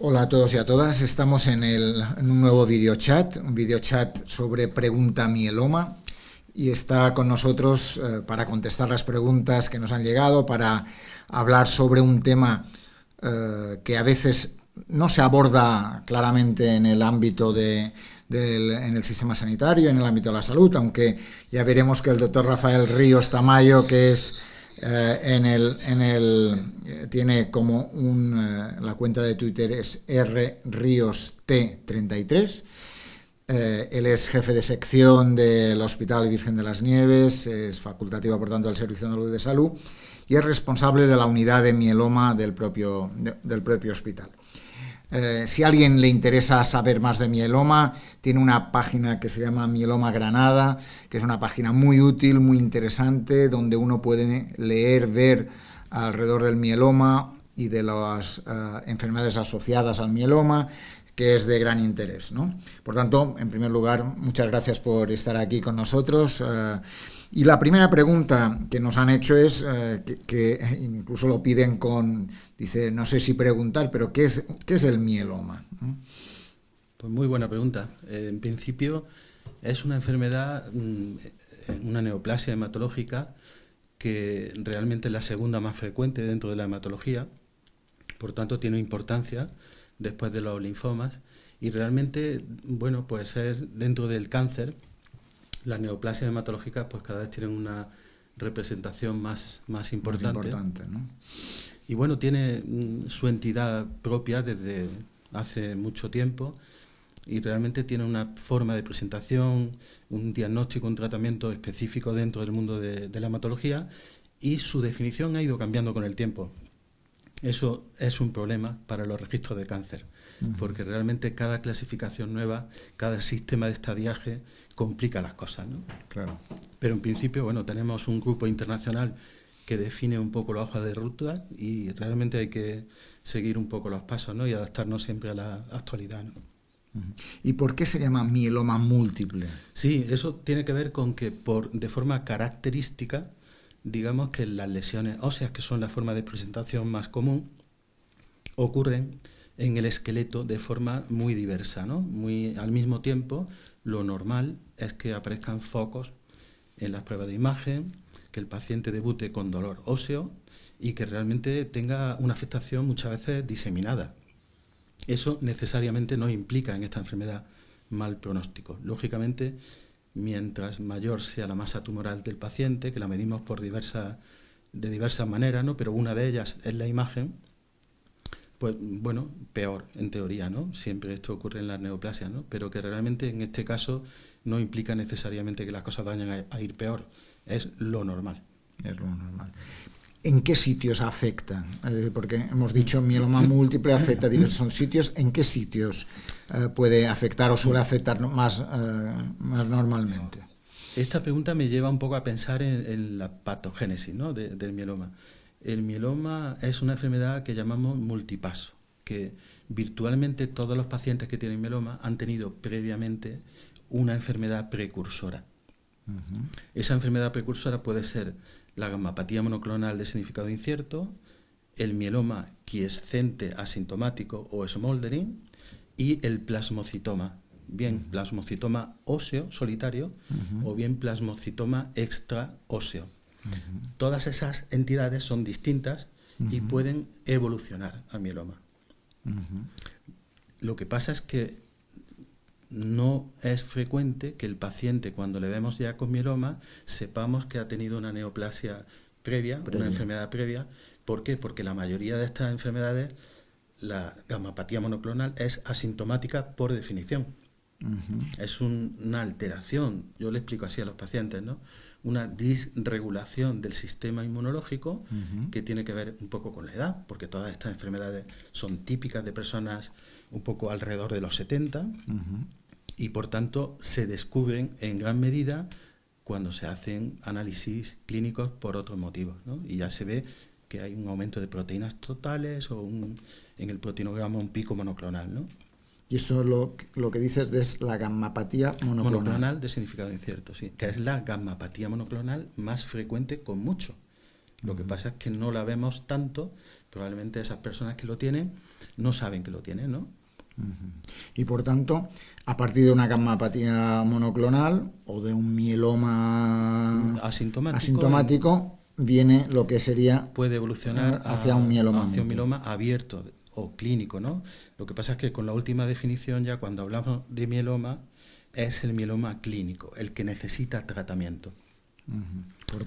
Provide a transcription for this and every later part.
Hola a todos y a todas, estamos en un nuevo un videochat sobre Pregunta Mieloma, y está con nosotros para contestar las preguntas que nos han llegado, para hablar sobre un tema que a veces no se aborda claramente en el ámbito en el sistema sanitario, en el ámbito de la salud, aunque ya veremos que el doctor Rafael Ríos Tamayo, que es tiene como la cuenta de Twitter es rriost33. Él es jefe de sección del Hospital Virgen de las Nieves, es facultativo, por tanto, del Servicio Andaluz de Salud, y es responsable de la unidad de mieloma del propio hospital. Si a alguien le interesa saber más de mieloma, tiene una página que se llama Mieloma Granada, que es una página muy útil, muy interesante, donde uno puede leer, ver alrededor del mieloma y de las enfermedades asociadas al mieloma, que es de gran interés, ¿no? Por tanto, en primer lugar, muchas gracias por estar aquí con nosotros. Y la primera pregunta que nos han hecho es, que incluso lo piden dice, no sé si preguntar, pero ¿qué es el mieloma? Pues muy buena pregunta. En principio es una enfermedad, una neoplasia hematológica, que realmente es la segunda más frecuente dentro de la hematología, por tanto tiene importancia después de los linfomas, y realmente, bueno, pues es dentro del cáncer. Las neoplasias hematológicas pues cada vez tienen una representación más importante, ¿no? Y bueno, tiene su entidad propia desde hace mucho tiempo, y realmente tiene una forma de presentación, un diagnóstico, un tratamiento específico dentro del mundo de la hematología, y su definición ha ido cambiando con el tiempo. Eso es un problema para los registros de cáncer, porque realmente cada clasificación nueva, cada sistema de estadiaje complica las cosas, ¿no? Claro. Pero en principio, bueno, tenemos un grupo internacional que define un poco la hoja de ruta, y realmente hay que seguir un poco los pasos, ¿no? Y adaptarnos siempre a la actualidad, ¿no? ¿Y por qué se llama mieloma múltiple? Sí, eso tiene que ver con que de forma característica, digamos que las lesiones óseas, que son la forma de presentación más común, ocurren en el esqueleto de forma muy diversa, ¿no? Al mismo tiempo, lo normal es que aparezcan focos en las pruebas de imagen, que el paciente debute con dolor óseo y que realmente tenga una afectación muchas veces diseminada. Eso necesariamente no implica en esta enfermedad mal pronóstico. Lógicamente, mientras mayor sea la masa tumoral del paciente, que la medimos de diversas maneras, ¿no? Pero una de ellas es la imagen, pues bueno, peor en teoría, ¿no? Siempre esto ocurre en las neoplasias, ¿no? Pero que realmente en este caso no implica necesariamente que las cosas vayan a ir peor, es lo normal. Es lo normal. ¿En qué sitios afecta? Porque hemos dicho mieloma múltiple afecta a diversos sitios. ¿En qué sitios puede afectar o suele afectar más normalmente? Esta pregunta me lleva un poco a pensar en la patogénesis, ¿no? del mieloma. El mieloma es una enfermedad que llamamos multipaso, que virtualmente todos los pacientes que tienen mieloma han tenido previamente una enfermedad precursora. Esa enfermedad precursora puede ser la gammapatía monoclonal de significado incierto, el mieloma quiescente asintomático o smoldering, y el plasmocitoma, bien plasmocitoma óseo solitario o bien plasmocitoma extraóseo. Todas esas entidades son distintas y pueden evolucionar al mieloma. Lo que pasa es que no es frecuente que el paciente, cuando le vemos ya con mieloma, sepamos que ha tenido una neoplasia previa, una enfermedad previa. ¿Por qué? Porque la mayoría de estas enfermedades, la gammapatía monoclonal, es asintomática por definición. Es una alteración, yo le explico así a los pacientes, ¿no? Una disregulación del sistema inmunológico que tiene que ver un poco con la edad, porque todas estas enfermedades son típicas de personas un poco alrededor de los 70, y por tanto se descubren en gran medida cuando se hacen análisis clínicos por otros motivos, ¿no? Y ya se ve que hay un aumento de proteínas totales o en el proteinograma un pico monoclonal, ¿no? Y esto lo que dices es la gammapatía monoclonal. Monoclonal de significado incierto, sí, que es la gammapatía monoclonal más frecuente con mucho. Lo que pasa es que no la vemos tanto, probablemente esas personas que lo tienen no saben que lo tienen, ¿no? Y por tanto, a partir de una gammopatía monoclonal o de un mieloma asintomático, viene lo que sería puede evolucionar hacia un mieloma abierto o clínico, ¿no? Lo que pasa es que con la última definición, ya cuando hablamos de mieloma, es el mieloma clínico, el que necesita tratamiento. Por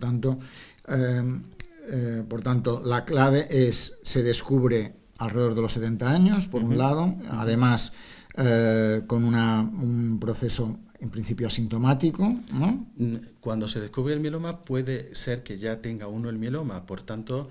tanto, la clave es, se descubre alrededor de los 70 años, por un lado, además con un proceso en principio asintomático, ¿no? Cuando se descubre el mieloma puede ser que ya tenga uno el mieloma, por tanto,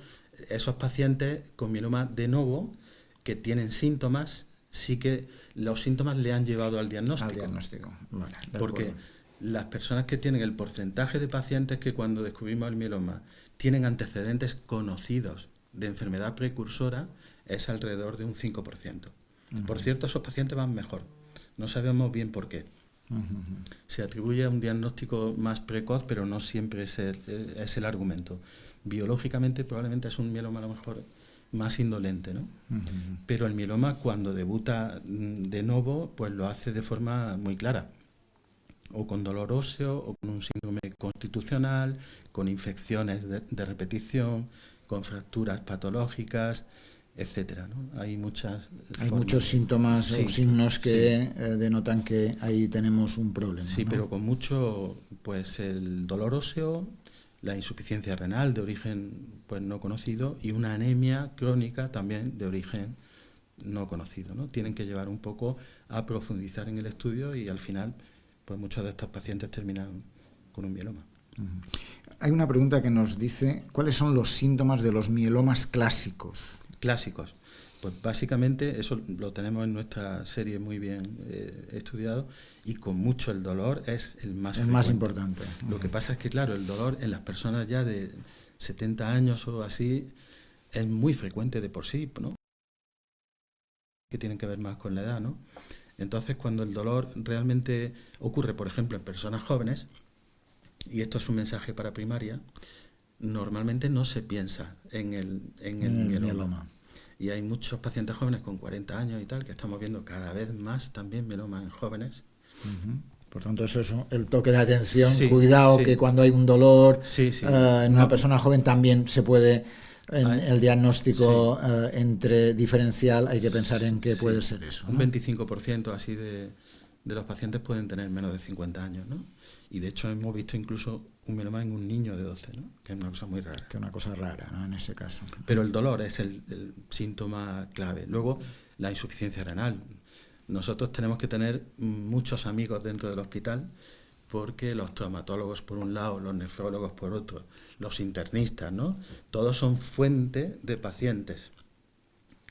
esos pacientes con mieloma de novo que tienen síntomas, sí que los síntomas le han llevado al diagnóstico. Al diagnóstico, vale. Porque las personas que tienen el porcentaje de pacientes que cuando descubrimos el mieloma tienen antecedentes conocidos de enfermedad precursora es alrededor de un 5%. Por cierto, esos pacientes van mejor. No sabemos bien por qué. Se atribuye a un diagnóstico más precoz, pero no siempre es el argumento. Biológicamente probablemente es un mieloma a lo mejor más indolente, ¿no? Pero el mieloma cuando debuta de nuevo, pues lo hace de forma muy clara. O con dolor óseo, o con un síndrome constitucional, con infecciones de repetición, con fracturas patológicas, etcétera, ¿no? Hay muchos síntomas o signos que denotan que ahí tenemos un problema. Sí, ¿no? pero con mucho, pues el dolor óseo, la insuficiencia renal de origen pues no conocido y una anemia crónica también de origen no conocido, ¿no? Tienen que llevar un poco a profundizar en el estudio y al final pues muchos de estos pacientes terminan con un mieloma. Hay una pregunta que nos dice, ¿cuáles son los síntomas de los mielomas clásicos? Clásicos. Pues básicamente eso lo tenemos en nuestra serie muy bien estudiado y con mucho el dolor es el más importante. Lo que pasa es que, claro, el dolor en las personas ya de 70 años o así es muy frecuente de por sí, ¿no? Que tienen que ver más con la edad, ¿no? Entonces, cuando el dolor realmente ocurre, por ejemplo, en personas jóvenes, y esto es un mensaje para primaria, normalmente no se piensa en el mieloma. Y hay muchos pacientes jóvenes con 40 años y tal, que estamos viendo cada vez más también mieloma en jóvenes. Por tanto, eso es el toque de atención, cuidado que cuando hay un dolor en una persona joven también se puede, en el diagnóstico entre diferencial, hay que pensar en qué puede ser eso, ¿no? Un 25% así de los pacientes pueden tener menos de 50 años, ¿no? Y de hecho hemos visto incluso un mieloma en un niño de 12, ¿no? Que es una cosa muy rara. Que es una cosa rara, ¿no? En ese caso. Pero el dolor es el síntoma clave. Luego, la insuficiencia renal. Nosotros tenemos que tener muchos amigos dentro del hospital porque los traumatólogos por un lado, los nefrólogos por otro, los internistas, ¿no? Todos son fuente de pacientes.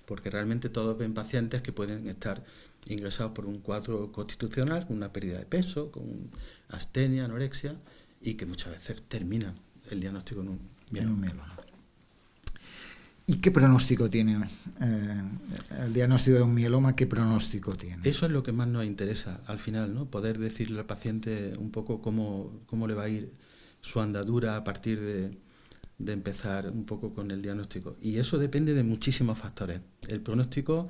Porque realmente todos ven pacientes que pueden estar ingresados por un cuadro constitucional, con una pérdida de peso, con astenia, anorexia, y que muchas veces terminan el diagnóstico en un mieloma. ¿Y qué pronóstico tiene el diagnóstico de un mieloma? ¿Qué pronóstico tiene? Eso es lo que más nos interesa al final, ¿no? Poder decirle al paciente un poco cómo le va a ir su andadura a partir de empezar un poco con el diagnóstico. Y eso depende de muchísimos factores. El pronóstico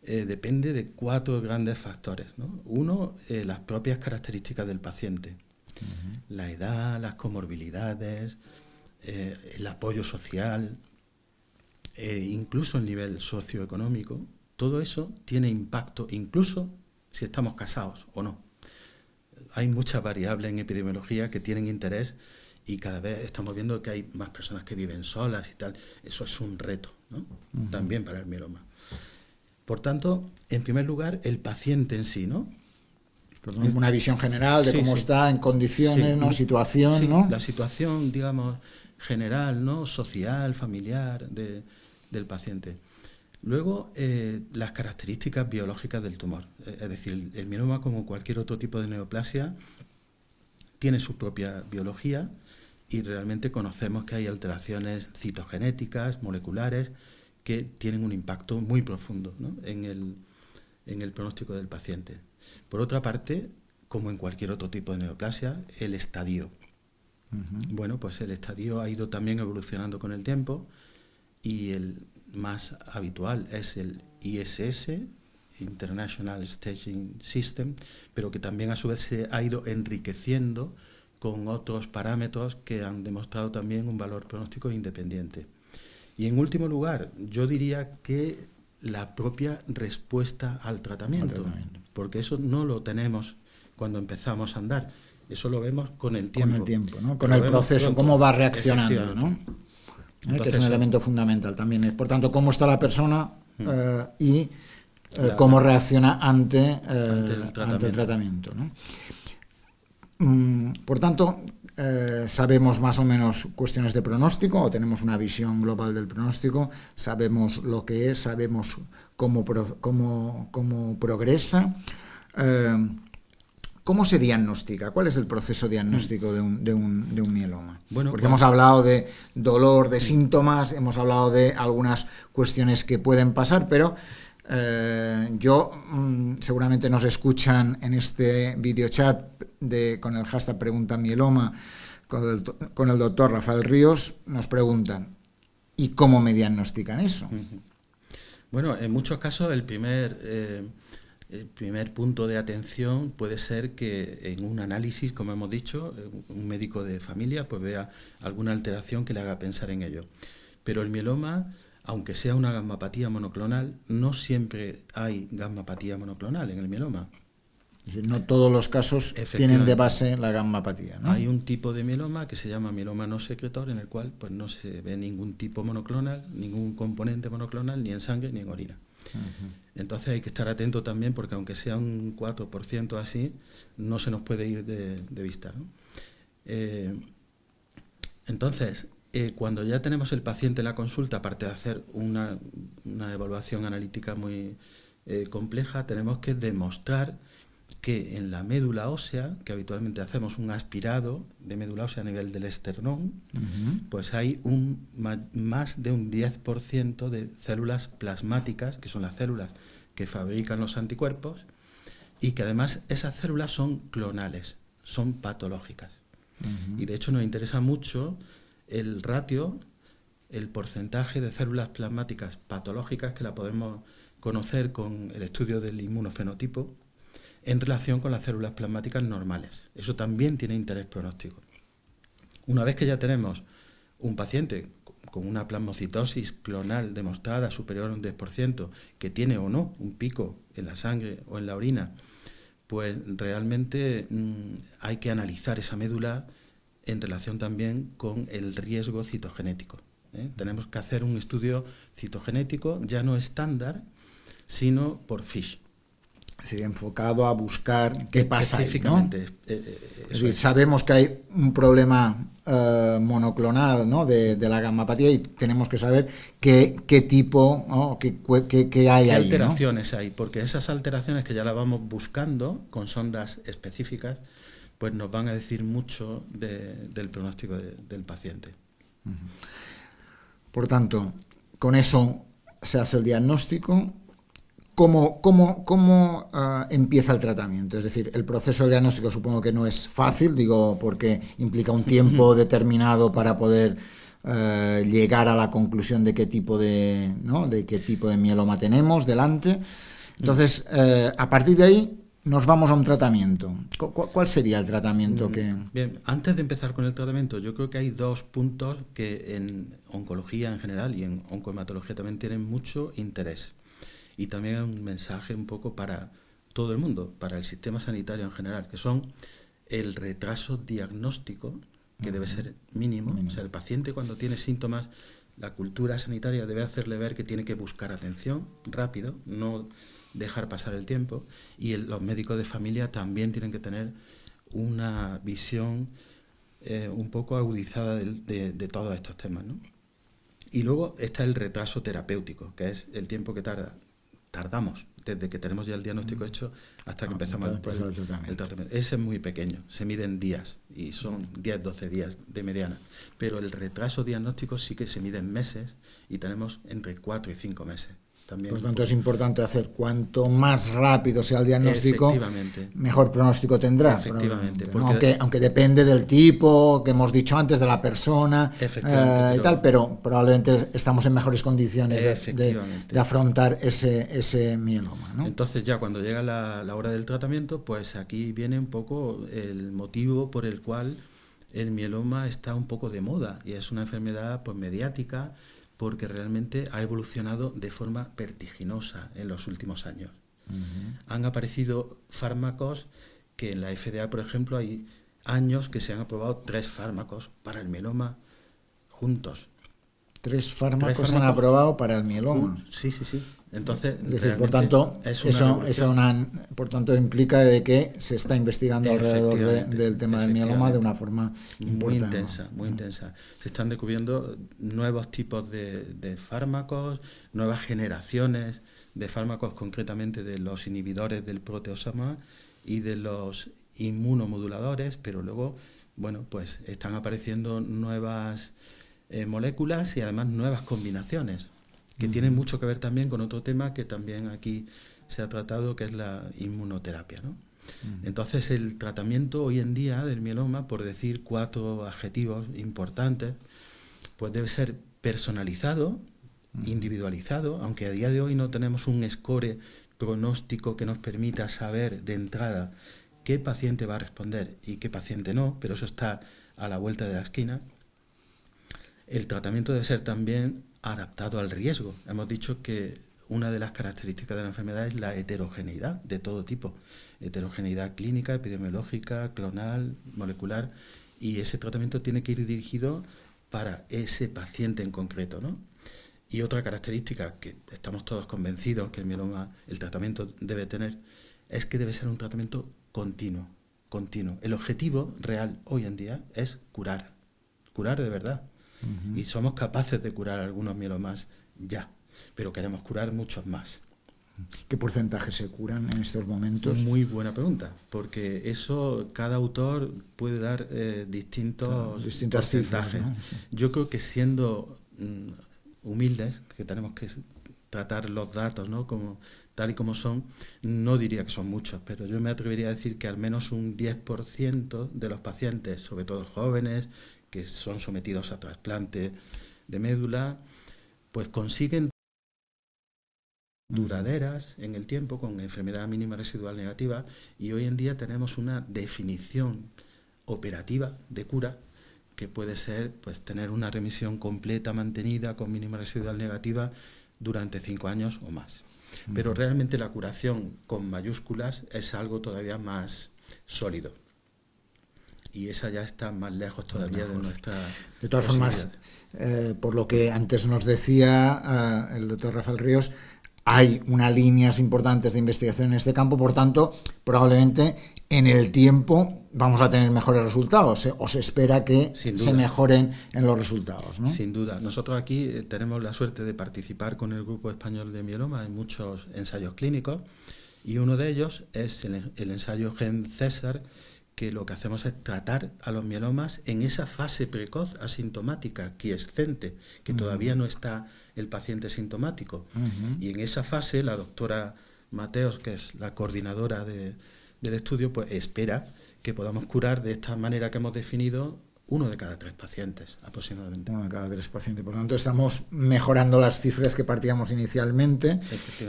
depende de 4 grandes factores, ¿no? Uno, las propias características del paciente. La edad, las comorbilidades, el apoyo social, incluso el nivel socioeconómico. Todo eso tiene impacto, incluso si estamos casados o no. Hay muchas variables en epidemiología que tienen interés y cada vez estamos viendo que hay más personas que viven solas y tal. Eso es un reto, ¿no? También para el mieloma. Por tanto, en primer lugar, el paciente en sí, ¿no? Una visión general de cómo está en condiciones, ¿no? Situación, ¿no? La situación, digamos, general, ¿no? Social, familiar del paciente. Luego, las características biológicas del tumor. Es decir, el mieloma, como cualquier otro tipo de neoplasia, tiene su propia biología y realmente conocemos que hay alteraciones citogenéticas, moleculares, que tienen un impacto muy profundo, ¿no? en el pronóstico del paciente. Por otra parte, como en cualquier otro tipo de neoplasia, el estadio. Bueno, pues el estadio ha ido también evolucionando con el tiempo y el más habitual es el ISS, International Staging System, pero que también a su vez se ha ido enriqueciendo con otros parámetros que han demostrado también un valor pronóstico independiente. Y en último lugar, yo diría que la propia respuesta al tratamiento, porque eso no lo tenemos cuando empezamos a andar, eso lo vemos con el tiempo. Con el tiempo, ¿no? Con el proceso, cómo va reaccionando, ¿no? Entonces, que es un elemento fundamental también. Por tanto, cómo está la persona y cómo reacciona ante el tratamiento, ¿no? Por tanto, sabemos más o menos cuestiones de pronóstico, o tenemos una visión global del pronóstico, sabemos lo que es, sabemos cómo progresa. ¿Cómo se diagnostica? ¿Cuál es el proceso diagnóstico de un mieloma? Bueno, porque hemos hablado de dolor, de síntomas, hemos hablado de algunas cuestiones que pueden pasar, pero seguramente nos escuchan en este videochat con el hashtag Pregunta Mieloma con el doctor Rafael Ríos, nos preguntan, ¿y cómo me diagnostican eso? Bueno, en muchos casos el primer punto de atención puede ser que en un análisis, como hemos dicho, un médico de familia pues vea alguna alteración que le haga pensar en ello. Pero el mieloma, aunque sea una gammapatía monoclonal, no siempre hay gammapatía monoclonal en el mieloma. Es decir, no todos los casos tienen de base la gammapatía, ¿no? Hay un tipo de mieloma que se llama mieloma no secretor, en el cual pues no se ve ningún tipo monoclonal, ningún componente monoclonal, ni en sangre ni en orina. Entonces hay que estar atento también, porque aunque sea un 4% así, no se nos puede ir de vista, ¿no? Entonces, cuando ya tenemos el paciente en la consulta, aparte de hacer una evaluación analítica muy compleja, tenemos que demostrar que en la médula ósea, que habitualmente hacemos un aspirado de médula ósea a nivel del esternón, pues hay más de un 10% de células plasmáticas, que son las células que fabrican los anticuerpos, y que además esas células son clonales, son patológicas. Y de hecho nos interesa mucho el ratio, el porcentaje de células plasmáticas patológicas, que la podemos conocer con el estudio del inmunofenotipo, en relación con las células plasmáticas normales. Eso también tiene interés pronóstico. Una vez que ya tenemos un paciente con una plasmocitosis clonal demostrada superior a un 10%, que tiene o no un pico en la sangre o en la orina, pues realmente hay que analizar esa médula en relación también con el riesgo citogenético. Tenemos que hacer un estudio citogenético ya no estándar, sino por FISH. Sí, enfocado a buscar qué pasa ahí, ¿no? Es decir, sabemos que hay un problema monoclonal, ¿no? de la gammapatía, y tenemos que saber qué tipo, ¿no? qué hay ahí, ¿qué alteraciones hay? Porque esas alteraciones, que ya las vamos buscando con sondas específicas, pues nos van a decir mucho del pronóstico del paciente. Por tanto, con eso se hace el diagnóstico. ¿Cómo empieza el tratamiento? Es decir, el proceso de diagnóstico supongo que no es fácil, digo, porque implica un tiempo determinado para poder llegar a la conclusión de qué tipo de mieloma tenemos delante. Entonces, a partir de ahí nos vamos a un tratamiento. ¿Cuál sería el tratamiento que...? Bien, antes de empezar con el tratamiento, yo creo que hay dos puntos que en oncología en general y en oncohematología también tienen mucho interés. Y también un mensaje un poco para todo el mundo, para el sistema sanitario en general, que son el retraso diagnóstico, que debe ser mínimo. O sea, el paciente, cuando tiene síntomas, la cultura sanitaria debe hacerle ver que tiene que buscar atención rápido, no dejar pasar el tiempo, y los médicos de familia también tienen que tener una visión un poco agudizada de todos estos temas, ¿no? Y luego está el retraso terapéutico, que es el tiempo que tardamos desde que tenemos ya el diagnóstico hecho hasta que empezamos el tratamiento. Ese es muy pequeño, se mide en días y son 10-12 días de mediana. Pero el retraso diagnóstico sí que se mide en meses, y tenemos entre 4 y 5 meses También, por tanto, es importante hacer cuanto más rápido sea el diagnóstico, mejor pronóstico tendrá. Efectivamente. ¿No? Aunque depende del tipo que hemos dicho antes, de la persona y tal, pero probablemente estamos en mejores condiciones de afrontar ese mieloma, ¿no? Entonces ya cuando llega la hora del tratamiento, pues aquí viene un poco el motivo por el cual el mieloma está un poco de moda, y es una enfermedad pues mediática, porque realmente ha evolucionado de forma vertiginosa en los últimos años. Han aparecido fármacos que en la FDA, por ejemplo, hay años que se han aprobado 3 fármacos para el mieloma juntos. 3 fármacos se han aprobado para el mieloma. Sí. Entonces, es decir, por tanto, por tanto implica de que se está investigando alrededor del tema del mieloma de una forma muy intensa. Se están descubriendo nuevos tipos de fármacos, nuevas generaciones de fármacos, concretamente de los inhibidores del proteasoma y de los inmunomoduladores, pero luego, bueno, pues están apareciendo nuevas moléculas y además nuevas combinaciones, que tienen mucho que ver también con otro tema que también aquí se ha tratado, que es la inmunoterapia, ¿no? Entonces, el tratamiento hoy en día del mieloma, por decir 4 adjetivos importantes, pues debe ser personalizado, individualizado, aunque a día de hoy no tenemos un score pronóstico que nos permita saber de entrada qué paciente va a responder y qué paciente no, pero eso está a la vuelta de la esquina. El tratamiento debe ser también adaptado al riesgo. Hemos dicho que una de las características de la enfermedad es la heterogeneidad de todo tipo. Heterogeneidad clínica, epidemiológica, clonal, molecular. Y ese tratamiento tiene que ir dirigido para ese paciente en concreto, ¿no? Y otra característica que estamos todos convencidos que el mieloma, el tratamiento debe tener, es que debe ser un tratamiento continuo. El objetivo real hoy en día es curar de verdad. Y somos capaces de curar algunos mielomas ya, pero queremos curar muchos más. ¿Qué porcentaje se curan en estos momentos? Muy buena pregunta, porque eso cada autor puede dar distintos porcentajes. Cifras, ¿no? Sí. Yo creo que siendo humildes, que tenemos que tratar los datos, ¿no?, como tal y como son, no diría que son muchos, pero yo me atrevería a decir que al menos un 10% de los pacientes, sobre todo jóvenes, que son sometidos a trasplante de médula, pues consiguen duraderas en el tiempo con enfermedad mínima residual negativa, y hoy en día tenemos una definición operativa de cura que puede ser pues tener una remisión completa mantenida con mínima residual negativa durante 5 años o más. Pero realmente la curación con mayúsculas es algo todavía más sólido. Y esa ya está más lejos todavía de nuestra... De todas formas, por lo que antes nos decía el doctor Rafael Ríos, hay unas líneas importantes de investigación en este campo, por tanto, probablemente en el tiempo vamos a tener mejores resultados, o se espera que se mejoren en los resultados, ¿no? Sin duda. Nosotros aquí tenemos la suerte de participar con el Grupo Español de Mieloma en muchos ensayos clínicos, y uno de ellos es el ensayo GEM-CESAR, que lo que hacemos es tratar a los mielomas en esa fase precoz, asintomática, quiescente, que todavía no está el paciente sintomático. Y en esa fase la doctora Mateos, que es la coordinadora del estudio, pues espera que podamos curar de esta manera que hemos definido 1 de cada 3 pacientes aproximadamente. 1 de cada 3 pacientes. Por lo tanto, estamos mejorando las cifras que partíamos inicialmente,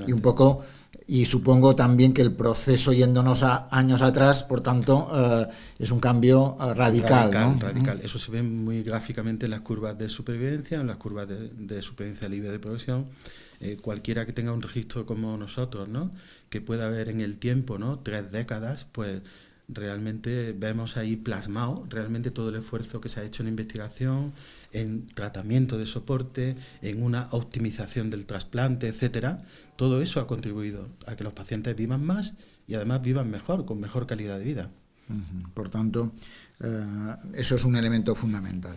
y un poco, y supongo también que el proceso yéndonos a años atrás, por tanto, es un cambio radical, ¿no? Radical. Eso se ve muy gráficamente en las curvas de supervivencia, en las curvas de supervivencia libre de progresión. Cualquiera que tenga un registro como nosotros, ¿no?, que pueda ver en el tiempo, ¿no?, 3 décadas, pues realmente vemos ahí plasmado realmente todo el esfuerzo que se ha hecho en investigación, en tratamiento de soporte, en una optimización del trasplante, etcétera. Todo eso ha contribuido a que los pacientes vivan más y además vivan mejor, con mejor calidad de vida. Por tanto, eso es un elemento fundamental.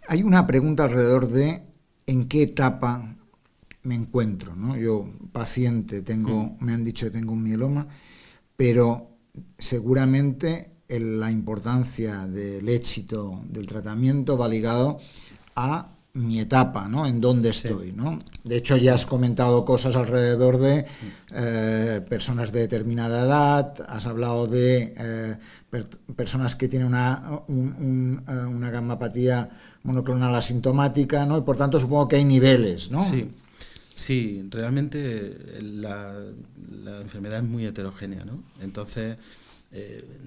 Hay una pregunta alrededor de en qué etapa me encuentro, ¿no? Yo, paciente, me han dicho que tengo un mieloma, pero seguramente la importancia del éxito del tratamiento va ligado a mi etapa, ¿no? En dónde estoy, ¿no? De hecho, ya has comentado cosas alrededor de personas de determinada edad, has hablado de personas que tienen una gammapatía monoclonal asintomática, ¿no? Y por tanto supongo que hay niveles, ¿no? Sí, sí, realmente la enfermedad es muy heterogénea, ¿no? Entonces,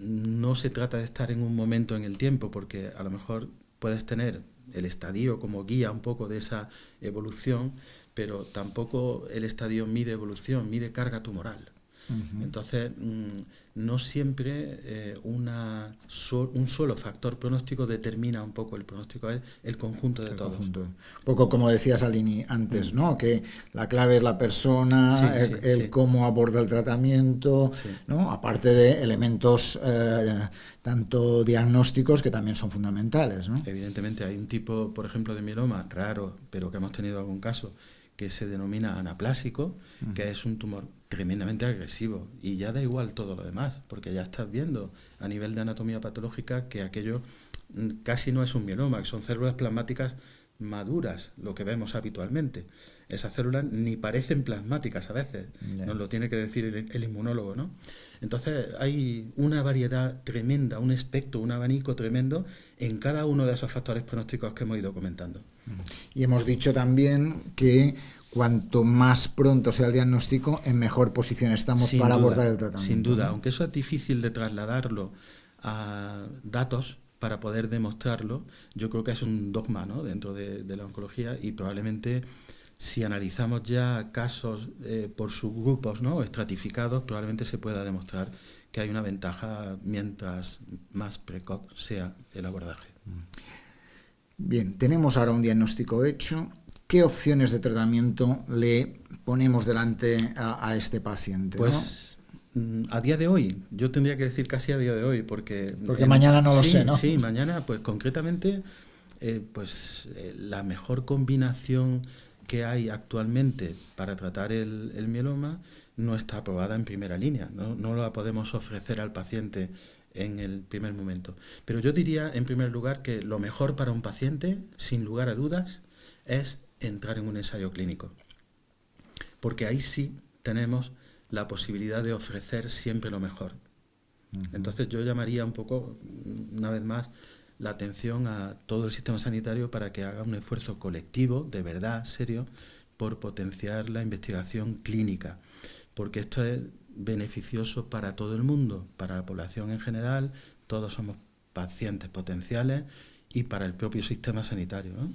no se trata de estar en un momento en el tiempo, porque a lo mejor puedes tener el estadio como guía un poco de esa evolución, pero tampoco el estadio mide evolución, mide carga tumoral. Entonces, no siempre un solo factor pronóstico determina un poco el pronóstico, es el conjunto de todos. Un poco como decías antes, ¿no? Que la clave es la persona, el cómo aborda el tratamiento, ¿no? Aparte de elementos tanto diagnósticos que también son fundamentales, ¿no? Evidentemente hay un tipo, por ejemplo, de mieloma raro, pero que hemos tenido algún caso, que se denomina anaplásico, que es un tumor tremendamente agresivo, y ya da igual todo lo demás, porque ya estás viendo a nivel de anatomía patológica que aquello casi no es un mieloma, que son células plasmáticas maduras, lo que vemos habitualmente. Esas células ni parecen plasmáticas a veces, nos lo tiene que decir el inmunólogo, ¿no? Entonces hay una variedad tremenda, un espectro, un abanico tremendo en cada uno de esos factores pronósticos que hemos ido comentando. Y hemos dicho también que cuanto más pronto sea el diagnóstico, en mejor posición estamos para abordar el tratamiento. Sin duda, ¿no? Aunque eso es difícil de trasladarlo a datos para poder demostrarlo, yo creo que es un dogma, ¿no? Dentro de la oncología, y probablemente si analizamos ya casos por subgrupos, ¿no? Estratificados, probablemente se pueda demostrar que hay una ventaja mientras más precoz sea el abordaje. Bien, tenemos ahora un diagnóstico hecho. ¿Qué opciones de tratamiento le ponemos delante a este paciente? Pues a día de hoy, yo tendría que decir casi a día de hoy, porque mañana no lo sé, ¿no? Sí, mañana, pues concretamente, la mejor combinación que hay actualmente para tratar el mieloma no está aprobada en primera línea, no la podemos ofrecer al paciente en el primer momento. Pero yo diría, en primer lugar, que lo mejor para un paciente, sin lugar a dudas, es entrar en un ensayo clínico. Porque ahí sí tenemos la posibilidad de ofrecer siempre lo mejor. Entonces yo llamaría un poco, una vez más, la atención a todo el sistema sanitario para que haga un esfuerzo colectivo, de verdad, serio, por potenciar la investigación clínica. Porque esto es beneficioso para todo el mundo, para la población en general, todos somos pacientes potenciales, y para el propio sistema sanitario, ¿no?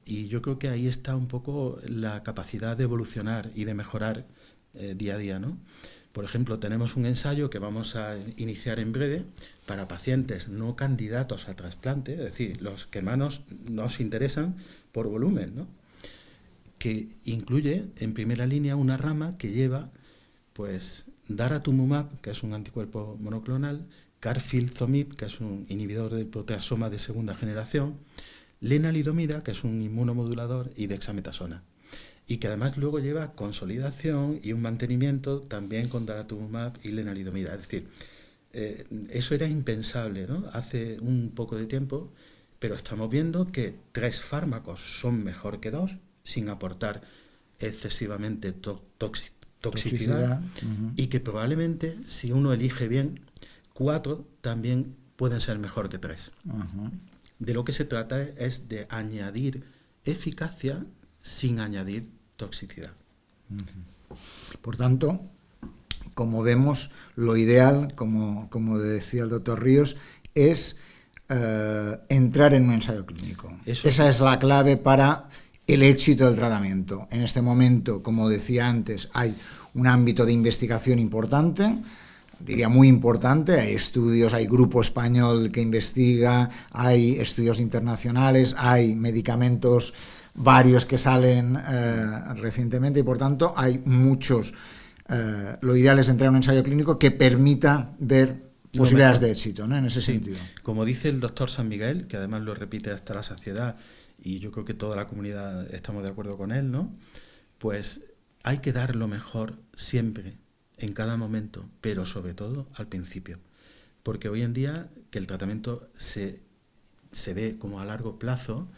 Y yo creo que ahí está un poco la capacidad de evolucionar y de mejorar día a día, ¿no? Por ejemplo, tenemos un ensayo que vamos a iniciar en breve para pacientes no candidatos a trasplante, es decir, los que más nos interesan por volumen, ¿no? Que incluye en primera línea una rama que lleva pues daratumumab, que es un anticuerpo monoclonal, carfilzomib, que es un inhibidor del proteasoma de segunda generación, lenalidomida, que es un inmunomodulador, y dexametasona. Y que además luego lleva consolidación y un mantenimiento también con daratumumab y lenalidomida. Es decir, eso era impensable, ¿no? Hace un poco de tiempo, pero estamos viendo que 3 fármacos son mejor que 2, sin aportar excesivamente toxicidad, y que probablemente, si uno elige bien, 4 también pueden ser mejor que 3. De lo que se trata es de añadir eficacia sin añadir toxicidad. Por tanto, como vemos, lo ideal, como decía el doctor Ríos, es entrar en un ensayo clínico. Esa es la clave para el éxito del tratamiento. En este momento, como decía antes, hay un ámbito de investigación importante, diría muy importante, hay estudios, hay grupo español que investiga, hay estudios internacionales, hay medicamentos varios que salen recientemente, y por tanto hay muchos. Lo ideal es entrar en un ensayo clínico que permita ver posibilidades de éxito, ¿no? En ese sentido. Como dice el doctor San Miguel, que además lo repite hasta la saciedad, y yo creo que toda la comunidad estamos de acuerdo con él, ¿no? Pues hay que dar lo mejor siempre, en cada momento, pero sobre todo al principio. Porque hoy en día que el tratamiento se ve como a largo plazo,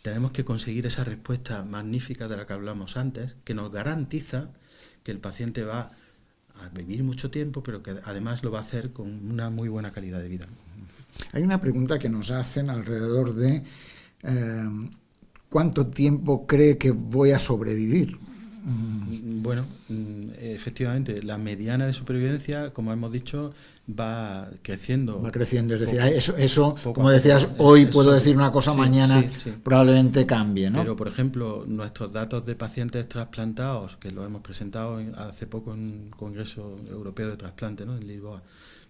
tenemos que conseguir esa respuesta magnífica de la que hablamos antes, que nos garantiza que el paciente va a vivir mucho tiempo, pero que además lo va a hacer con una muy buena calidad de vida. Hay una pregunta que nos hacen alrededor de ¿cuánto tiempo cree que voy a sobrevivir? Bueno, efectivamente, la mediana de supervivencia, como hemos dicho, va creciendo. Va creciendo, es decir, eso poco como a decías, poco, hoy puedo decir una cosa, sí, mañana sí. probablemente cambie, ¿no? Pero, por ejemplo, nuestros datos de pacientes trasplantados, que lo hemos presentado hace poco en un Congreso Europeo de Trasplante, ¿no?, en Lisboa,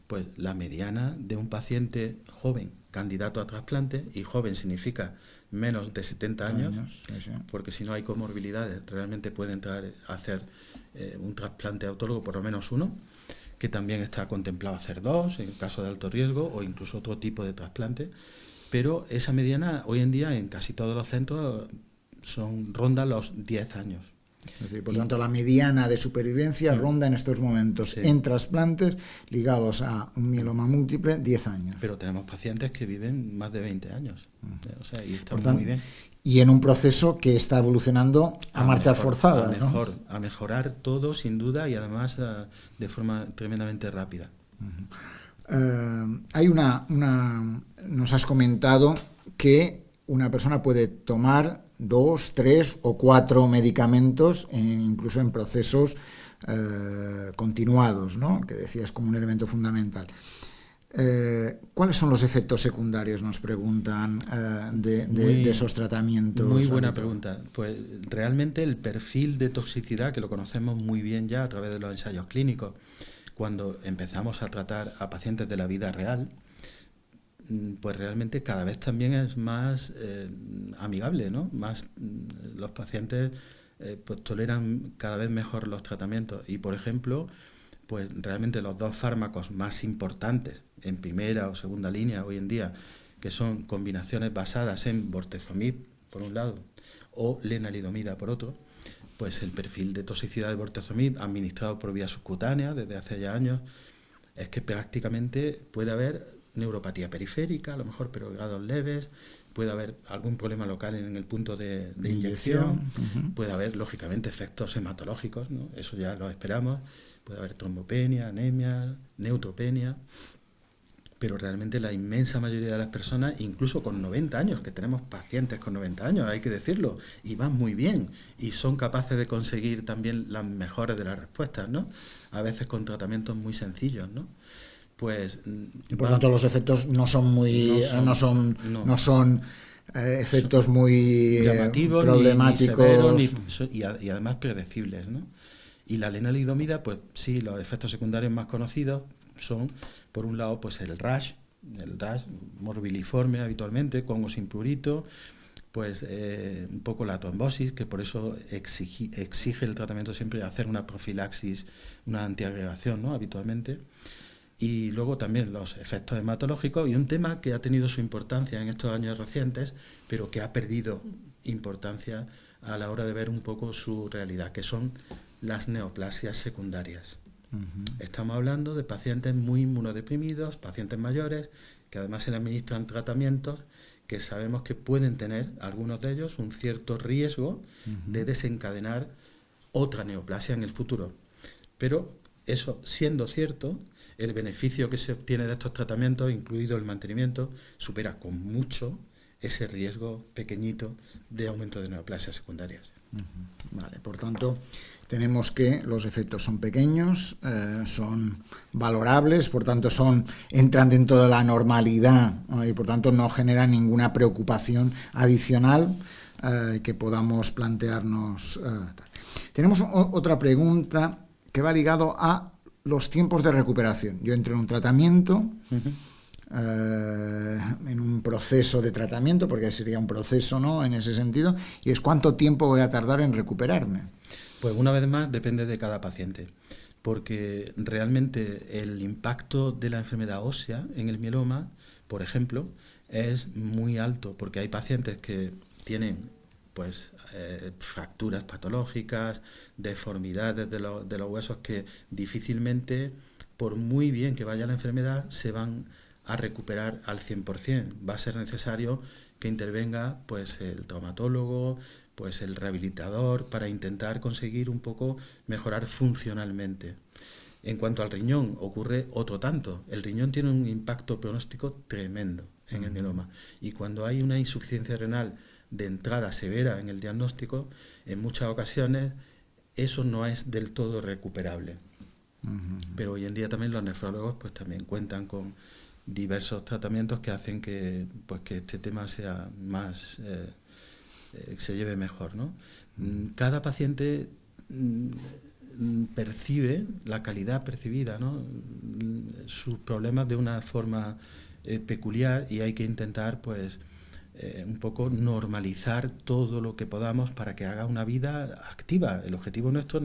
pues la mediana de un paciente joven, candidato a trasplante, y joven significa menos de 70 años, sí. porque si no hay comorbilidades, realmente puede entrar a hacer un trasplante autólogo, por lo menos uno, que también está contemplado hacer dos, en caso de alto riesgo, o incluso otro tipo de trasplante. Pero esa mediana, hoy en día, en casi todos los centros, ronda los 10 años. Es decir, por tanto, la mediana de supervivencia ronda en estos momentos en trasplantes ligados a un mieloma múltiple 10 años. Pero tenemos pacientes que viven más de 20 años. O sea, y está muy bien. Y en un proceso que está evolucionando a marchas forzadas, a mejorar todo, sin duda, y además de forma tremendamente rápida. Nos has comentado que una persona puede tomar 2, 3 o 4 medicamentos, incluso en procesos continuados, ¿no?, que decías como un elemento fundamental. ¿Cuáles son los efectos secundarios, nos preguntan, de esos tratamientos? Muy buena pregunta. Pues realmente el perfil de toxicidad, que lo conocemos muy bien ya a través de los ensayos clínicos, cuando empezamos a tratar a pacientes de la vida real, pues realmente cada vez también es más amigable, ¿no? Los pacientes pues toleran cada vez mejor los tratamientos. Y, por ejemplo, pues realmente los dos fármacos más importantes en primera o segunda línea hoy en día, que son combinaciones basadas en bortezomib, por un lado, o lenalidomida, por otro, pues el perfil de toxicidad de bortezomib administrado por vía subcutánea desde hace ya años es que prácticamente puede haber neuropatía periférica, a lo mejor, pero grados leves, puede haber algún problema local en el punto de inyección, puede haber, lógicamente, efectos hematológicos, ¿no? Eso ya lo esperamos, puede haber trombopenia, anemia, neutropenia, pero realmente la inmensa mayoría de las personas, incluso con 90 años, que tenemos pacientes con 90 años, hay que decirlo, y van muy bien, y son capaces de conseguir también las mejores de las respuestas, ¿no? A veces con tratamientos muy sencillos, ¿no? Pues, y por tanto los efectos no son efectos muy llamativos, problemáticos ni severos, y además predecibles, ¿no? Y la lenalidomida, pues sí, los efectos secundarios más conocidos son, por un lado, pues el rash morbiliforme habitualmente, con o sin prurito, pues un poco la trombosis, que por eso exige el tratamiento siempre hacer una profilaxis, una antiagregación, ¿no?, habitualmente. Y luego también los efectos hematológicos, y un tema que ha tenido su importancia en estos años recientes, pero que ha perdido importancia a la hora de ver un poco su realidad, que son las neoplasias secundarias. Estamos hablando de pacientes muy inmunodeprimidos, pacientes mayores, que además se le administran tratamientos que sabemos que pueden tener, algunos de ellos, un cierto riesgo de desencadenar otra neoplasia en el futuro. Pero eso siendo cierto, el beneficio que se obtiene de estos tratamientos, incluido el mantenimiento, supera con mucho ese riesgo pequeñito de aumento de neoplasias secundarias. Vale, por tanto, tenemos que los efectos son pequeños, son valorables, por tanto entran dentro de la normalidad, y por tanto no generan ninguna preocupación adicional que podamos plantearnos. Tenemos otra pregunta que va ligado a los tiempos de recuperación. Yo entro en un tratamiento, en un proceso de tratamiento, porque sería un proceso, ¿no?, en ese sentido, y es cuánto tiempo voy a tardar en recuperarme. Pues una vez más depende de cada paciente, porque realmente el impacto de la enfermedad ósea en el mieloma, por ejemplo, es muy alto, porque hay pacientes que tienen pues fracturas patológicas, deformidades de los huesos que difícilmente, por muy bien que vaya la enfermedad, se van a recuperar al 100%. Va a ser necesario que intervenga pues el traumatólogo, pues el rehabilitador, para intentar conseguir un poco mejorar funcionalmente. En cuanto al riñón, ocurre otro tanto. El riñón tiene un impacto pronóstico tremendo en el mieloma. Y cuando hay una insuficiencia renal de entrada severa en el diagnóstico, en muchas ocasiones eso no es del todo recuperable. Pero hoy en día también los nefrólogos pues también cuentan con diversos tratamientos que hacen que pues que este tema sea más se lleve mejor, ¿no? Cada paciente percibe la calidad percibida, ¿no? Sus problemas de una forma peculiar, y hay que intentar pues un poco normalizar todo lo que podamos para que haga una vida activa. El objetivo nuestro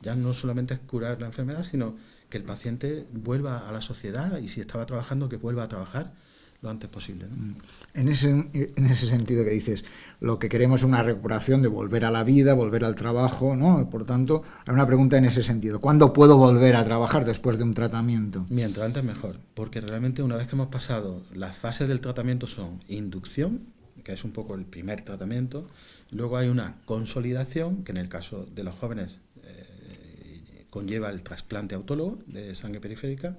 ya no solamente es curar la enfermedad, sino que el paciente vuelva a la sociedad, y si estaba trabajando, que vuelva a trabajar lo antes posible, ¿no? En ese sentido que dices, lo que queremos es una recuperación de volver a la vida, volver al trabajo, ¿no? Por tanto, hay una pregunta en ese sentido. ¿Cuándo puedo volver a trabajar después de un tratamiento? Mientras antes mejor, porque realmente una vez que hemos pasado, las fases del tratamiento son inducción, que es un poco el primer tratamiento, luego hay una consolidación, que en el caso de los jóvenes conlleva el trasplante autólogo de sangre periférica,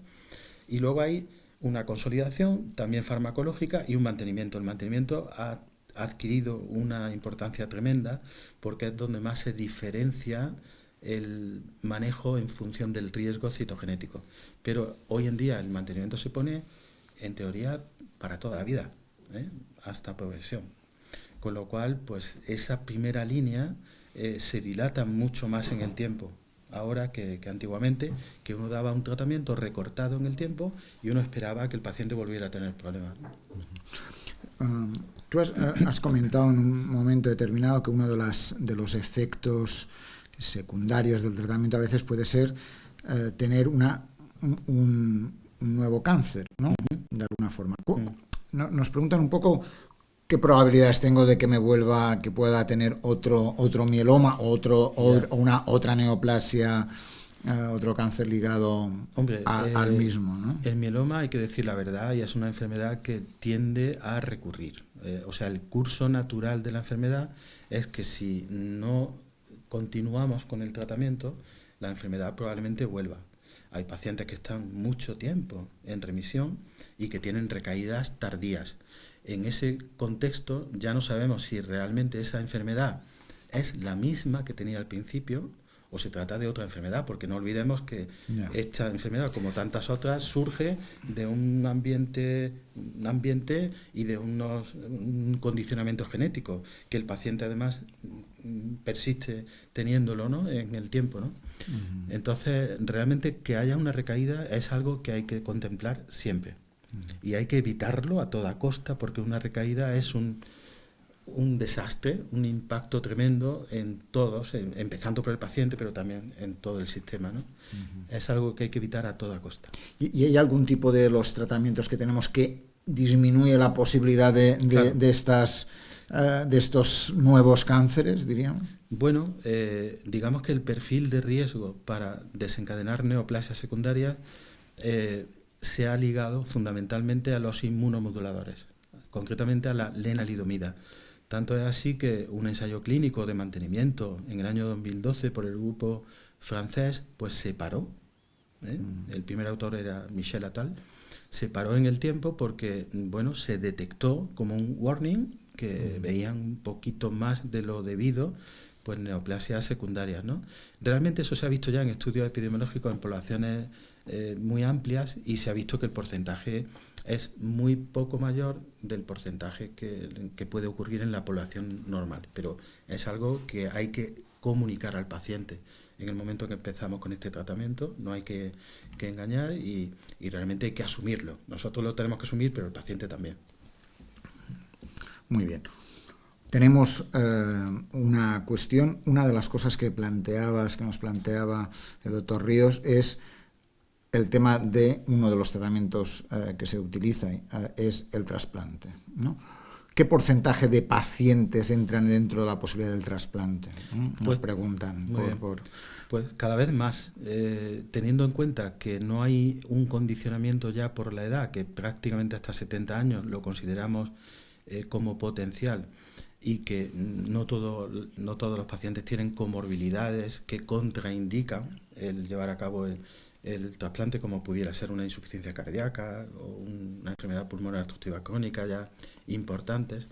y luego hay una consolidación también farmacológica y un mantenimiento. El mantenimiento ha adquirido una importancia tremenda porque es donde más se diferencia el manejo en función del riesgo citogenético. Pero hoy en día el mantenimiento se pone, en teoría, para toda la vida, hasta progresión. Con lo cual, pues esa primera línea se dilata mucho más en el tiempo ahora que antiguamente, que uno daba un tratamiento recortado en el tiempo y uno esperaba que el paciente volviera a tener problemas. Tú has comentado en un momento determinado que uno de los efectos secundarios del tratamiento a veces puede ser tener un nuevo cáncer, ¿no? De alguna forma. Nos preguntan un poco qué probabilidades tengo de que me vuelva, que pueda tener otro mieloma o otra neoplasia, otro cáncer ligado al mismo, ¿no? El mieloma, hay que decir la verdad, y es una enfermedad que tiende a recurrir. O sea, el curso natural de la enfermedad es que si no continuamos con el tratamiento, la enfermedad probablemente vuelva. Hay pacientes que están mucho tiempo en remisión y que tienen recaídas tardías. En ese contexto ya no sabemos si realmente esa enfermedad es la misma que tenía al principio o se trata de otra enfermedad, porque no olvidemos que esta enfermedad, como tantas otras, surge de un ambiente y de un condicionamiento genético, que el paciente además persiste teniéndolo, ¿no?, en el tiempo, ¿no? Entonces, realmente que haya una recaída es algo que hay que contemplar siempre. Y hay que evitarlo a toda costa, porque una recaída es un desastre, un impacto tremendo en todos, empezando por el paciente, pero también en todo el sistema, ¿no? Es algo que hay que evitar a toda costa. ¿Y hay algún tipo de los tratamientos que tenemos que disminuye la posibilidad de estos nuevos cánceres, diríamos? Bueno, digamos que el perfil de riesgo para desencadenar neoplasias secundarias se ha ligado fundamentalmente a los inmunomoduladores, concretamente a la lenalidomida. Tanto es así que un ensayo clínico de mantenimiento en el año 2012 por el grupo francés pues se paró. El primer autor era Michel Attal. Se paró en el tiempo porque bueno, se detectó como un warning que veían un poquito más de lo debido pues neoplasias secundarias, ¿no? Realmente eso se ha visto ya en estudios epidemiológicos en poblaciones muy amplias, y se ha visto que el porcentaje es muy poco mayor del porcentaje que puede ocurrir en la población normal, pero es algo que hay que comunicar al paciente en el momento que empezamos con este tratamiento. No hay que engañar y realmente hay que asumirlo.Nosotros lo tenemos que asumir, pero el paciente también. Muy bien. Tenemos una cuestión. Una de las cosas que nos planteaba el doctor Ríos, es el tema de uno de los tratamientos que se utiliza, es el trasplante, ¿no? ¿Qué porcentaje de pacientes entran dentro de la posibilidad del trasplante? Nos preguntan. Pues cada vez más, teniendo en cuenta que no hay un condicionamiento ya por la edad, que prácticamente hasta 70 años lo consideramos como potencial y que no todos los pacientes tienen comorbilidades que contraindican el llevar a cabo el trasplante, como pudiera ser una insuficiencia cardíaca o una enfermedad pulmonar obstructiva crónica ya importantes,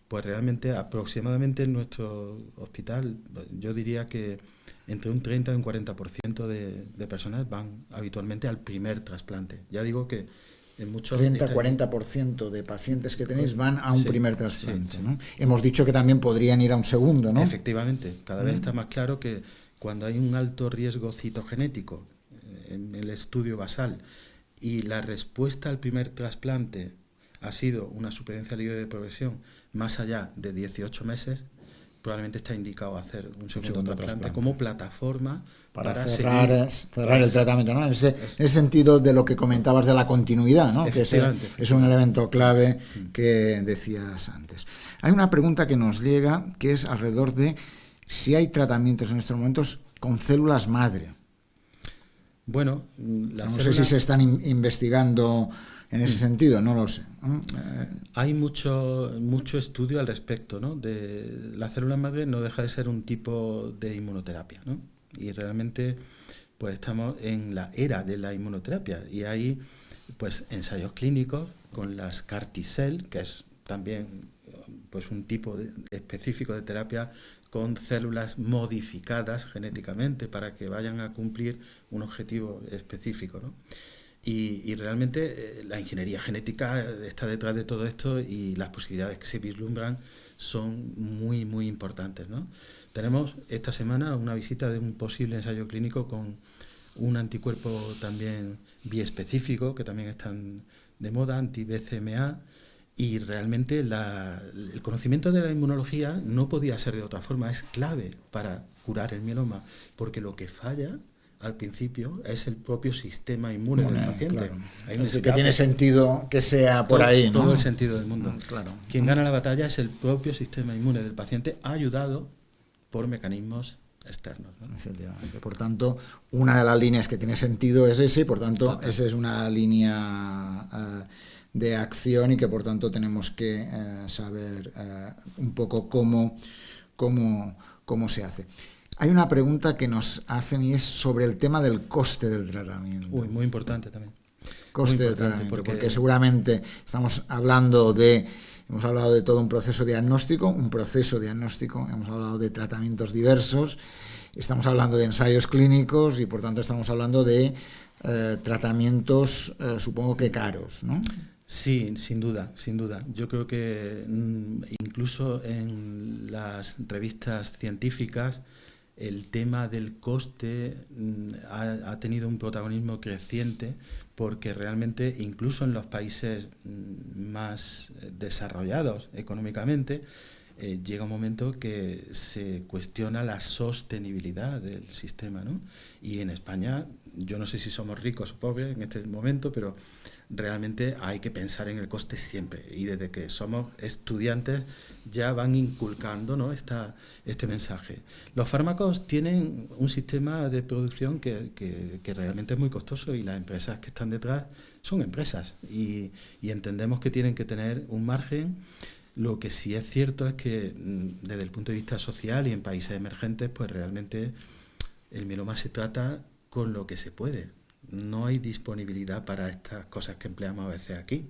pues realmente aproximadamente en nuestro hospital yo diría que entre un 30 y un 40% de personas van habitualmente al primer trasplante. Ya digo que en muchos 30-40% de pacientes que tenéis van a un primer trasplante, sí, ¿no? Hemos dicho que también podrían ir a un segundo, ¿no? Efectivamente, cada vez está más claro que cuando hay un alto riesgo citogenético en el estudio basal y la respuesta al primer trasplante ha sido una supervivencia libre de progresión más allá de 18 meses, probablemente está indicado hacer un segundo trasplante como plataforma para cerrar el tratamiento, ¿no? En ese sentido de lo que comentabas de la continuidad, ¿no? Que es un elemento clave que decías antes. Hay una pregunta que nos llega que es alrededor de si hay tratamientos en estos momentos con células madre. Bueno, no sé si se están investigando en ese sentido, no lo sé. Hay mucho estudio al respecto, ¿no? De la célula madre no deja de ser un tipo de inmunoterapia, ¿no? Y realmente pues estamos en la era de la inmunoterapia y hay pues ensayos clínicos con las CAR T-cell, que es también pues un tipo específico de terapia con células modificadas genéticamente para que vayan a cumplir un objetivo específico, ¿no? Y realmente la ingeniería genética está detrás de todo esto y las posibilidades que se vislumbran son muy, muy importantes, ¿no? Tenemos esta semana una visita de un posible ensayo clínico con un anticuerpo también biespecífico, que también están de moda, anti-BCMA, y realmente el conocimiento de la inmunología no podía ser de otra forma, es clave para curar el mieloma, porque lo que falla al principio es el propio sistema inmune del paciente. Claro. Hay un que tiene sentido que sea por ahí, ¿no? Todo el sentido del mundo. Claro. Quien gana la batalla es el propio sistema inmune del paciente, ayudado por mecanismos externos, ¿no? Efectivamente. Por tanto, una de las líneas que tiene sentido es ese, y por tanto, esa es una línea de acción y que por tanto tenemos que saber un poco cómo se hace. Hay una pregunta que nos hacen y es sobre el tema del coste del tratamiento. Muy importante también. Coste del tratamiento, porque seguramente hemos hablado de todo un proceso diagnóstico, hemos hablado de tratamientos diversos, estamos hablando de ensayos clínicos y por tanto estamos hablando de tratamientos, supongo que caros, ¿no? Sí, sin duda. Yo creo que incluso en las revistas científicas el tema del coste ha tenido un protagonismo creciente porque realmente incluso en los países más desarrollados económicamente llega un momento que se cuestiona la sostenibilidad del sistema, ¿no? Y en España, yo no sé si somos ricos o pobres en este momento, pero realmente hay que pensar en el coste siempre. Y desde que somos estudiantes ya van inculcando, ¿no? este mensaje. Los fármacos tienen un sistema de producción que realmente es muy costoso y las empresas que están detrás son empresas y entendemos que tienen que tener un margen. Lo que sí es cierto es que desde el punto de vista social y en países emergentes, pues realmente el mieloma se trata con lo que se puede. No hay disponibilidad para estas cosas que empleamos a veces aquí.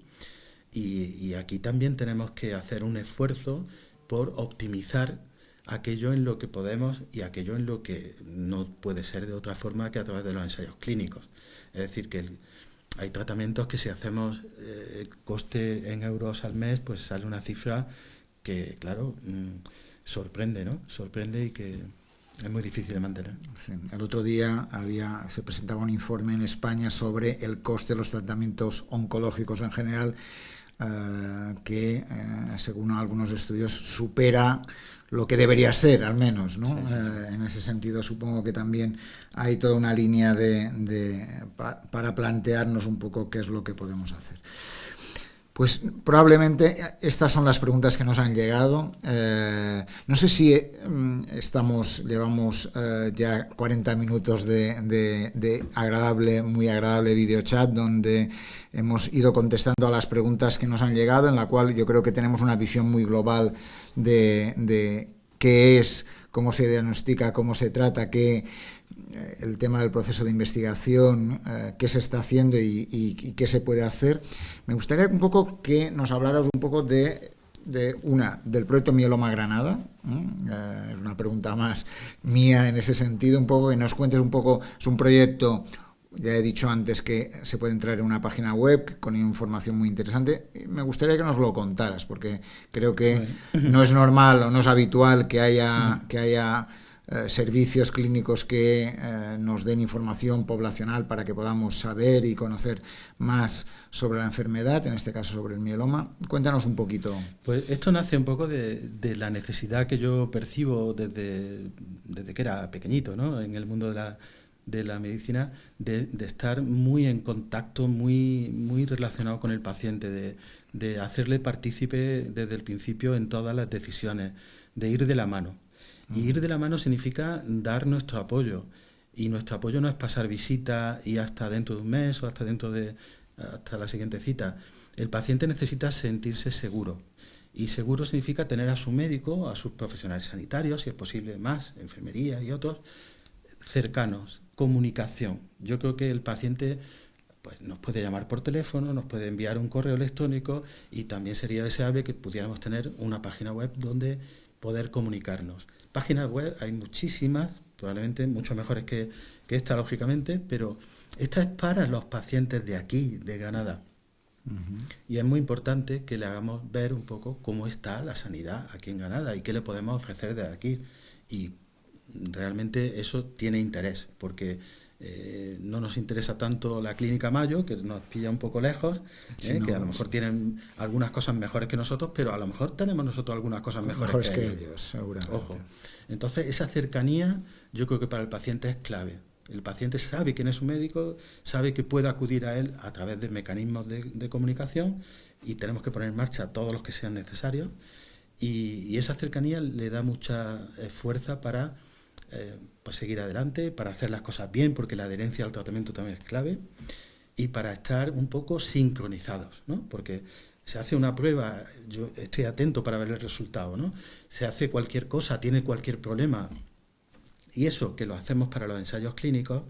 Y aquí también tenemos que hacer un esfuerzo por optimizar aquello en lo que podemos y aquello en lo que no puede ser de otra forma que a través de los ensayos clínicos. Es decir, que hay tratamientos que si hacemos coste en euros al mes, pues sale una cifra que, claro, sorprende, ¿no? Sorprende y que es muy difícil de mantener. Sí. El otro día se presentaba un informe en España sobre el coste de los tratamientos oncológicos en general, que según algunos estudios supera lo que debería ser, al menos, ¿no? Sí. En ese sentido supongo que también hay toda una línea para plantearnos un poco qué es lo que podemos hacer. Pues probablemente estas son las preguntas que nos han llegado. No sé si llevamos ya 40 minutos de agradable, muy agradable videochat donde hemos ido contestando a las preguntas que nos han llegado, en la cual yo creo que tenemos una visión muy global de qué es, cómo se diagnostica, cómo se trata, el tema del proceso de investigación, qué se está haciendo y qué se puede hacer. Me gustaría un poco que nos hablaras un poco del proyecto Mieloma Granada. Es una pregunta más mía en ese sentido, un poco que nos cuentes un poco. Es un proyecto, ya he dicho antes que se puede entrar en una página web con información muy interesante. Me gustaría que nos lo contaras, porque creo que no es normal o no es habitual que haya servicios clínicos que nos den información poblacional para que podamos saber y conocer más sobre la enfermedad, en este caso sobre el mieloma. Cuéntanos un poquito. Pues esto nace un poco de la necesidad que yo percibo desde que era pequeñito, ¿no? En el mundo de la medicina, de estar muy en contacto, muy relacionado con el paciente, de hacerle partícipe desde el principio en todas las decisiones, de ir de la mano. Y ir de la mano significa dar nuestro apoyo. Y nuestro apoyo no es pasar visita y hasta dentro de un mes o hasta la siguiente cita. El paciente necesita sentirse seguro. Y seguro significa tener a su médico, a sus profesionales sanitarios, si es posible más, enfermería y otros, cercanos, comunicación. Yo creo que el paciente pues nos puede llamar por teléfono, nos puede enviar un correo electrónico y también sería deseable que pudiéramos tener una página web donde poder comunicarnos. Páginas web hay muchísimas, probablemente mucho mejores que esta, lógicamente, pero esta es para los pacientes de aquí, de Granada. Y es muy importante que le hagamos ver un poco cómo está la sanidad aquí en Granada y qué le podemos ofrecer desde aquí. Y realmente eso tiene interés, porque no nos interesa tanto la Clínica Mayo, que nos pilla un poco lejos, que a lo mejor tienen algunas cosas mejores que nosotros, pero a lo mejor tenemos nosotros algunas cosas mejores que ellos, seguramente. Ojo. Entonces, esa cercanía yo creo que para el paciente es clave. El paciente sabe quién es su médico, sabe que puede acudir a él a través de mecanismos de comunicación y tenemos que poner en marcha todos los que sean necesarios. Y esa cercanía le da mucha fuerza para pues seguir adelante, para hacer las cosas bien, porque la adherencia al tratamiento también es clave, y para estar un poco sincronizados, ¿no? Porque se hace una prueba, yo estoy atento para ver el resultado, ¿no? Se hace cualquier cosa, tiene cualquier problema, y eso que lo hacemos para los ensayos clínicos,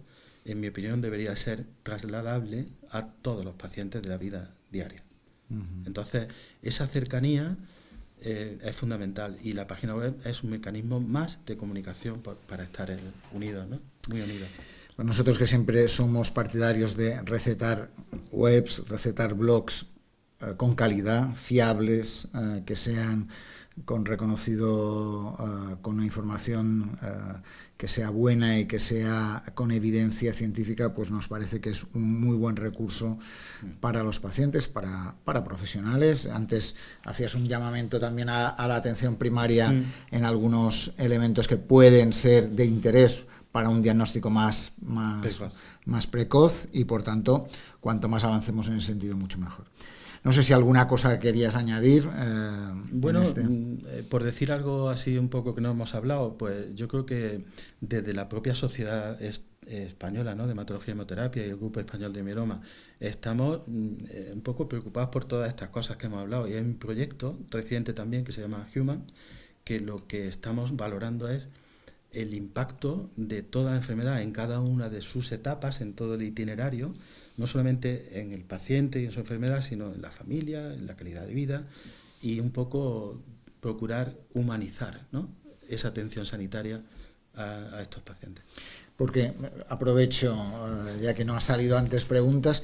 en mi opinión debería ser trasladable a todos los pacientes de la vida diaria. Entonces, esa cercanía es fundamental y la página web es un mecanismo más de comunicación para estar unidos, ¿no? Muy unidos. Pues nosotros que siempre somos partidarios de recetar webs, recetar blogs con calidad, fiables, que sean con con una información que sea buena y que sea con evidencia científica, pues nos parece que es un muy buen recurso para los pacientes, para profesionales. Antes hacías un llamamiento también a la atención primaria en algunos elementos que pueden ser de interés para un diagnóstico más precoz y, por tanto, cuanto más avancemos en ese sentido, mucho mejor. No sé si alguna cosa querías añadir. Bueno, por decir algo así un poco que no hemos hablado, pues yo creo que desde la propia sociedad española, ¿no?, de hematología y hemoterapia y el Grupo Español de Mieloma, estamos un poco preocupados por todas estas cosas que hemos hablado. Y hay un proyecto reciente también que se llama Human, que lo que estamos valorando es el impacto de toda la enfermedad en cada una de sus etapas, en todo el itinerario, no solamente en el paciente y en su enfermedad, sino en la familia, en la calidad de vida, y un poco procurar humanizar, ¿no?, esa atención sanitaria a estos pacientes. Porque aprovecho, ya que no ha salido antes preguntas,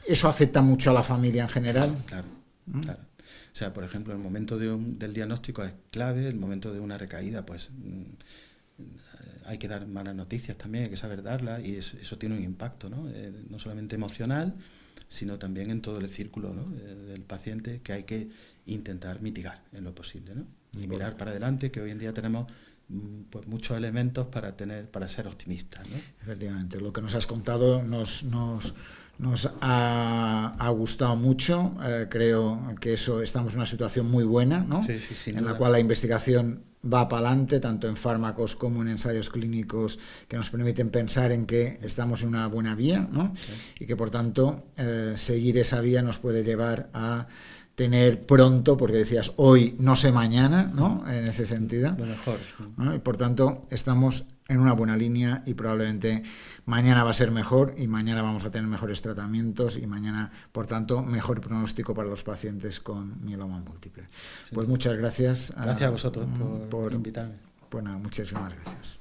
¿eso afecta mucho a la familia en general? Claro. O sea, por ejemplo, el momento del diagnóstico es clave, el momento de una recaída, pues hay que dar malas noticias también, hay que saber darlas, y eso tiene un impacto, ¿no? No solamente emocional, sino también en todo el círculo, ¿no?, del paciente, que hay que intentar mitigar en lo posible, ¿no? Y mirar para adelante, que hoy en día tenemos pues muchos elementos para ser optimistas, ¿no? Efectivamente, lo que nos has contado nos Nos ha gustado mucho, creo que estamos en una situación muy buena, ¿no? Sí, en la cual la investigación va para adelante, tanto en fármacos como en ensayos clínicos que nos permiten pensar en que estamos en una buena vía, ¿no? Sí. Y que por tanto seguir esa vía nos puede llevar a tener pronto, porque decías hoy, no sé mañana, ¿no? En ese sentido. Lo mejor. ¿No? Y por tanto estamos en una buena línea y probablemente mañana va a ser mejor y mañana vamos a tener mejores tratamientos y mañana, por tanto, mejor pronóstico para los pacientes con mieloma múltiple. Sí. Pues muchas gracias. Gracias a vosotros por invitarme. Bueno, muchísimas gracias.